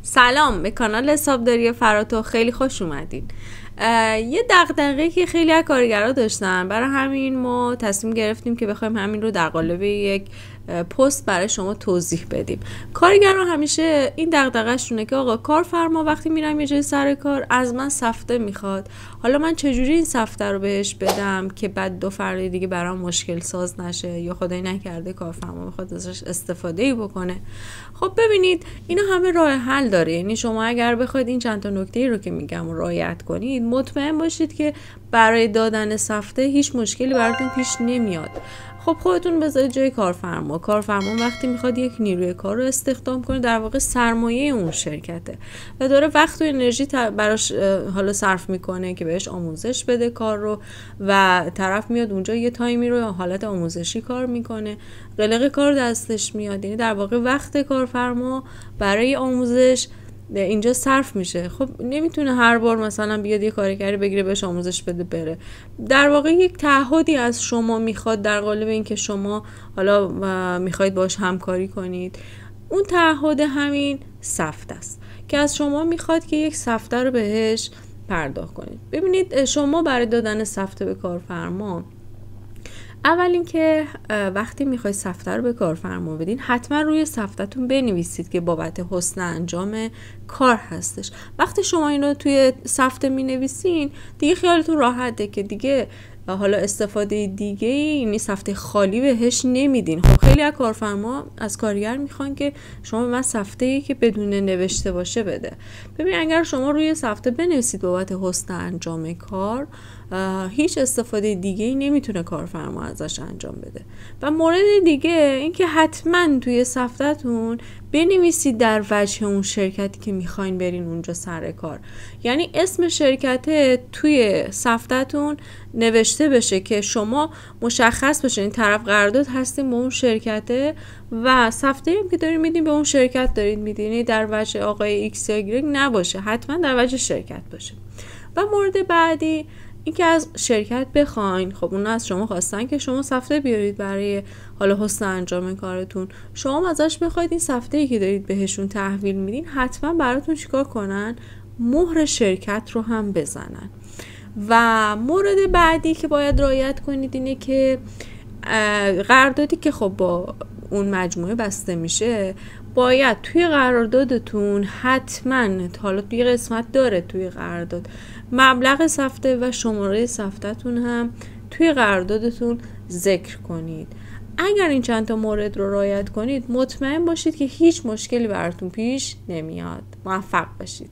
سلام، به کانال حسابداری فراتو خیلی خوش اومدین. یه دغدغه‌ای که خیلی از کارگرها داشتن، برای همین ما تصمیم گرفتیم که بخوایم همین رو در قالب یک پست برای شما توضیح بدیم. کارگرها همیشه این دغدغه‌شونه که آقا کارفرما وقتی میرم یه جای سر کار از من سفته میخواد، حالا من چجوری این سفته رو بهش بدم که بعد دو فرد دیگه برام مشکل ساز نشه یا خدای نکرده کارفرما بخواد ازش استفاده‌ای بکنه. خب ببینید اینا همه راه حل داره، یعنی شما اگر بخواید این چند تا نکته رو که میگم رعایت کنید، مطمئن باشید که برای دادن سفته هیچ مشکلی براتون پیش نمیاد. خب خودتون بذارید جای کارفرما وقتی میخواد یک نیروی کار رو استخدام کنه، در واقع سرمایه اون شرکته و داره وقت و انرژی براش حالا صرف میکنه که بهش آموزش بده کار رو، و طرف میاد اونجا یه تایمی رو حالت آموزشی کار میکنه، قلق کار دستش میاد، یعنی در واقع وقت کارفرما برای آموزش اینجا صرف میشه. خب نمیتونه هر بار مثلا بیاد یه کارگری بگیره بهش آموزش بده بره. در واقع یک تعهدی از شما میخواد در قالب این که شما حالا میخواید باش همکاری کنید. اون تعهد همین سفته است که از شما میخواد که یک سفته رو بهش پرداخت کنید. ببینید شما برای دادن سفته به کارفرما، اول اینکه وقتی میخواید سفته رو به کارفرما بدین، حتما روی سفته‌تون بنویسید که بابت حسن انجام کار هستش. وقتی شما اینو توی سفته مینویسین دیگه خیالتون راحته که دیگه حالا استفاده دیگه یعنی سفته خالی بهش نمیدین. خب خیلی از کارفرما از کارگر میخوان که شما به من سفته‌ای که بدون نوشته باشه بده. ببین اگر شما روی سفته بنویسید بابت حسن انجام کار، هیچ استفاده دیگه ای نمیتونه کارفرما ازش انجام بده. و مورد دیگه این که حتما توی سفته‌تون بنویسید در وجه اون شرکتی که میخواین برین اونجا سر کار، یعنی اسم شرکت توی سفته‌تون نوشته بشه که شما مشخص بشه این طرف قرارداد هستیم با اون شرکته و سفته‌ای که دارین میدین به اون شرکت دارید میدین، در وجه آقای ایکس یا ایگرگ نباشه، حتما در وجه شرکت باشه. و مورد بعدی این که از شرکت بخواین، خب اون از شما خواستن که شما سفته بیارید برای حالا حسن انجام کارتون، شما ازش بخواید این سفته‌ای که دارید بهشون تحویل میدین حتما براتون چیکار کنن؟ مهر شرکت رو هم بزنن. و مورد بعدی که باید رعایت کنید اینه که قراردادی که خب با اون مجموعه بسته میشه، باید توی قراردادتون حتما، حالا توی قسمت داره توی قرارداد، مبلغ سفته و شماره سفته‌تون هم توی قراردادتون ذکر کنید. اگر این چند تا مورد رو رعایت کنید، مطمئن باشید که هیچ مشکلی براتون پیش نمیاد. موفق باشید.